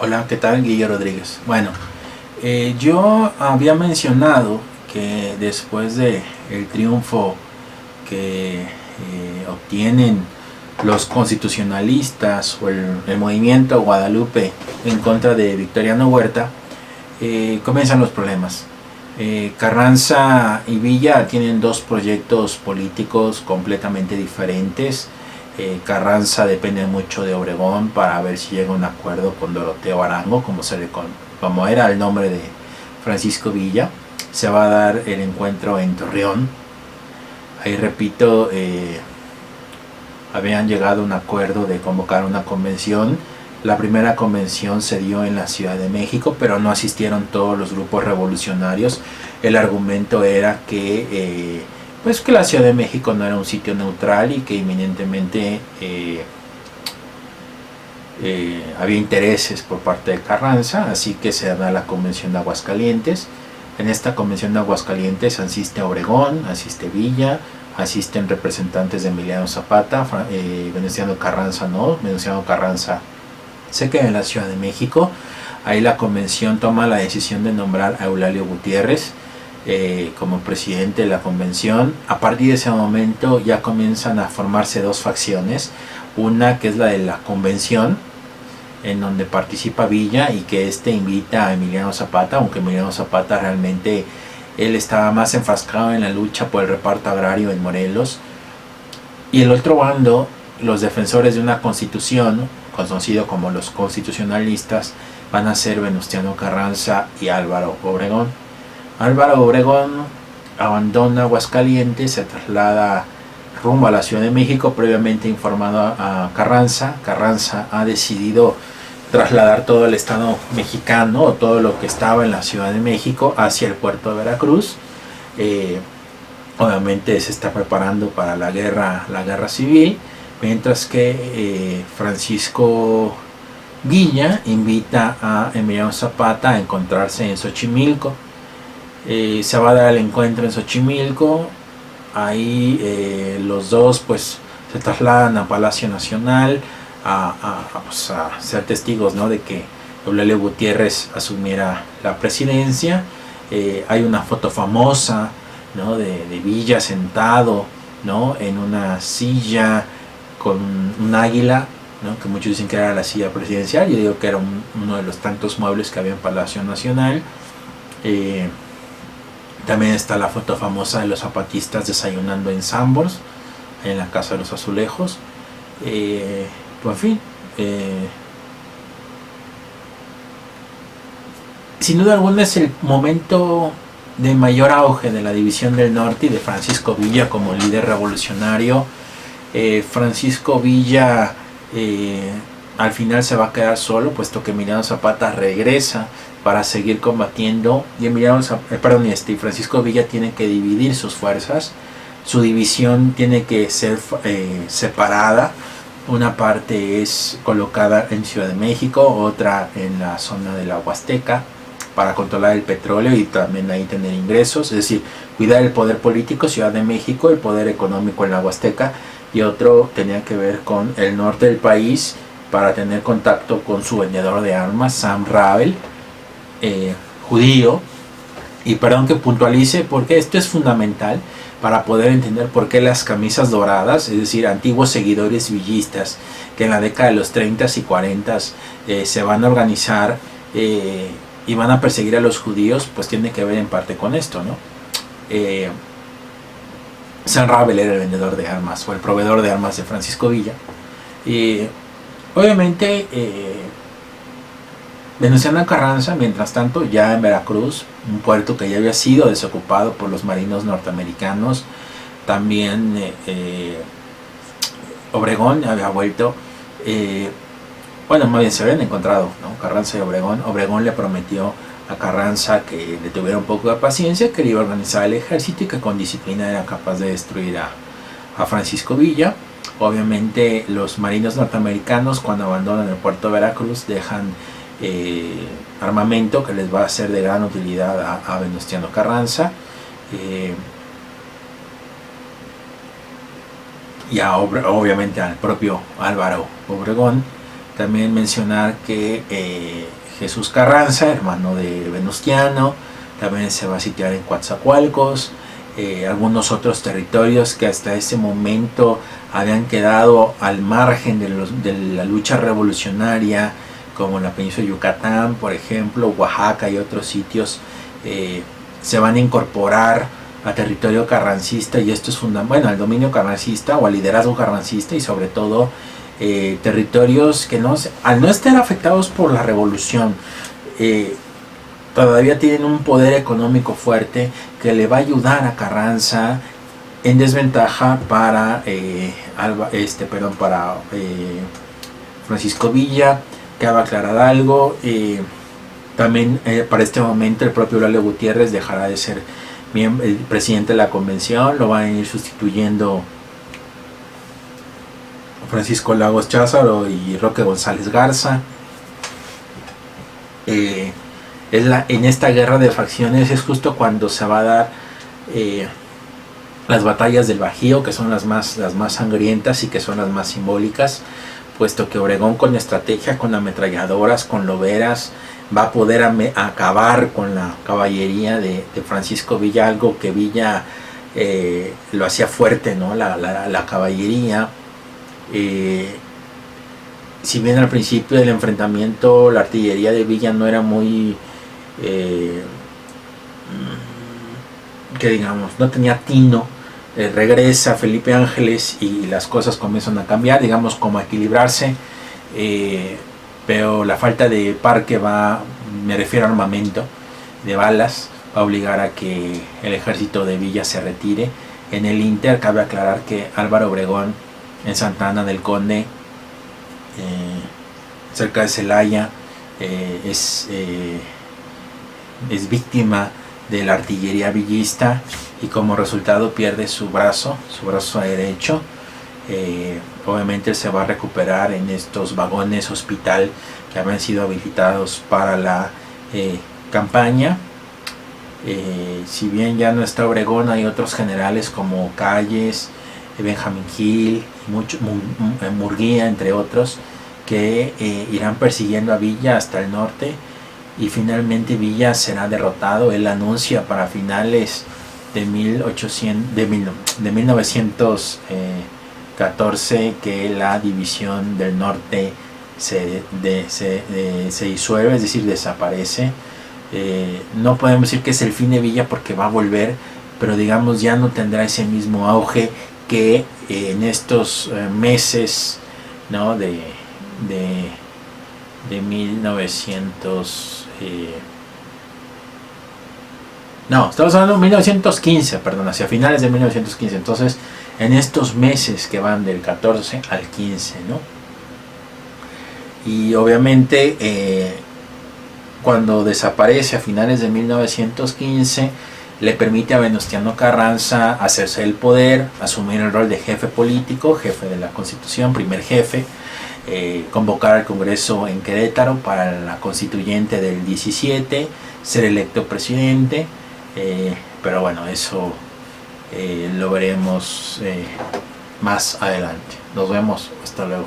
Hola, ¿qué tal? Guillermo Rodríguez. Bueno, yo había mencionado que después de el triunfo que obtienen los constitucionalistas o el movimiento Guadalupe en contra de Victoriano Huerta, comienzan los problemas. Carranza y Villa tienen dos proyectos políticos completamente diferentes. Carranza depende mucho de Obregón para ver si llega a un acuerdo con Doroteo Arango, como era el nombre de Francisco Villa. Se va a dar el encuentro en Torreón. Ahí repito, habían llegado a un acuerdo de convocar una convención. La primera convención se dio en la Ciudad de México, pero no asistieron todos los grupos revolucionarios. El argumento era que que la Ciudad de México no era un sitio neutral y que inminentemente había intereses por parte de Carranza, así que se da la convención de Aguascalientes. En esta convención de Aguascalientes asiste Obregón, asiste Villa, asisten representantes de Emiliano Zapata, Venustiano Carranza no, Venustiano Carranza se queda en la Ciudad de México. Ahí la convención toma la decisión de nombrar a Eulalio Gutiérrez como presidente de la convención. A partir de ese momento ya comienzan a formarse dos facciones, una que es la de la convención, en donde participa Villa y que invita a Emiliano Zapata, aunque Emiliano Zapata realmente él estaba más enfrascado en la lucha por el reparto agrario en Morelos. Y el otro bando, los defensores de una constitución, conocido como los constitucionalistas, van a ser Venustiano Carranza y Álvaro Obregón. Álvaro Obregón abandona Aguascalientes, se traslada rumbo a la Ciudad de México, previamente informado a Carranza. Carranza ha decidido trasladar todo el estado mexicano, o todo lo que estaba en la Ciudad de México, hacia el puerto de Veracruz. Obviamente se está preparando para la guerra civil, mientras que Francisco Villa invita a Emiliano Zapata a encontrarse en Xochimilco. Se va a dar el encuentro en Xochimilco. Ahí los dos pues se trasladan a Palacio Nacional a ser testigos, ¿no?, de que Eulalio Gutiérrez asumiera la presidencia. Hay una foto famosa, ¿no?, de Villa sentado, ¿no?, en una silla con un águila, ¿no?, que muchos dicen que era la silla presidencial. Yo digo que era uno de los tantos muebles que había en Palacio Nacional. También está la foto famosa de los zapatistas desayunando en Sanborns, en la Casa de los Azulejos. Pues en fin, sin duda alguna es el momento de mayor auge de la División del Norte y de Francisco Villa como líder revolucionario. Francisco Villa al final se va a quedar solo, puesto que Emiliano Zapata regresa para seguir combatiendo, y Francisco Villa tiene que dividir sus fuerzas. Su división tiene que ser separada. Una parte es colocada en Ciudad de México, otra en la zona de la Huasteca, para controlar el petróleo y también ahí tener ingresos, es decir, cuidar el poder político, Ciudad de México, el poder económico en la Huasteca, y otro tenía que ver con el norte del país, para tener contacto con su vendedor de armas, Sam Ravel, judío. Y perdón que puntualice, porque esto es fundamental para poder entender por qué las camisas doradas, es decir, antiguos seguidores villistas que en la década de los 30 y 40 se van a organizar y van a perseguir a los judíos, pues tiene que ver en parte con esto, ¿no? Sam Ravel era el vendedor de armas, o el proveedor de armas de Francisco Villa. Obviamente Venustiano Carranza, mientras tanto, ya en Veracruz, un puerto que ya había sido desocupado por los marinos norteamericanos. También Obregón había vuelto, más bien se habían encontrado, ¿no?, Carranza y Obregón. Obregón le prometió a Carranza que le tuviera un poco de paciencia, que le iba a organizar el ejército y que con disciplina era capaz de destruir a Francisco Villa. Obviamente los marinos norteamericanos, cuando abandonan el puerto de Veracruz, dejan armamento que les va a ser de gran utilidad a Venustiano Carranza y obviamente al propio Álvaro Obregón. También mencionar que Jesús Carranza, hermano de Venustiano, también se va a sitiar en Coatzacoalcos. Algunos otros territorios que hasta ese momento habían quedado al margen de la lucha revolucionaria, como la península de Yucatán, por ejemplo, Oaxaca y otros sitios, se van a incorporar a territorio carrancista, y esto es fundamental, al dominio carrancista o al liderazgo carrancista, y sobre todo territorios que al no estar afectados por la revolución, todavía tienen un poder económico fuerte que le va a ayudar a Carranza, en desventaja para Francisco Villa. Cabe aclarar algo, también para este momento el propio Lalo Gutiérrez dejará de ser el presidente de la convención, lo van a ir sustituyendo Francisco Lagos Cházaro y Roque González Garza. En esta guerra de facciones es justo cuando se va a dar las batallas del Bajío, que son las más sangrientas y que son las más simbólicas, puesto que Obregón, con estrategia, con ametralladoras, con loberas, va a poder acabar con la caballería de Francisco Villa, algo que Villa lo hacía fuerte, ¿no? La caballería. Si bien al principio del enfrentamiento la artillería de Villa no era muy que digamos, no tenía tino, regresa Felipe Ángeles y las cosas comienzan a cambiar, digamos, como a equilibrarse, pero la falta de parque me refiero a armamento de balas, va a obligar a que el ejército de Villa se retire. En el Inter cabe aclarar que Álvaro Obregón en Santa Ana del Conde, cerca de Celaya, es víctima de la artillería villista y como resultado pierde su brazo derecho. Obviamente se va a recuperar en estos vagones hospital que habían sido habilitados para la campaña. Si bien ya no está Obregón, hay otros generales como Calles, Benjamín Gil, Murguía, entre otros, que irán persiguiendo a Villa hasta el norte, y finalmente Villa será derrotado. Él anuncia para finales de 1914 que la división del norte se disuelve, es decir, desaparece. No podemos decir que es el fin de Villa porque va a volver, pero digamos ya no tendrá ese mismo auge que en estos meses, ¿no? de 1900, estamos hablando de 1915, perdón, hacia finales de 1915. Entonces, en estos meses que van del 14 al 15, ¿no? Y obviamente cuando desaparece a finales de 1915, le permite a Venustiano Carranza hacerse el poder, asumir el rol de jefe político, jefe de la Constitución, primer jefe, convocar al Congreso en Querétaro para la constituyente del 17, ser electo presidente, pero bueno, eso lo veremos más adelante. Nos vemos, hasta luego.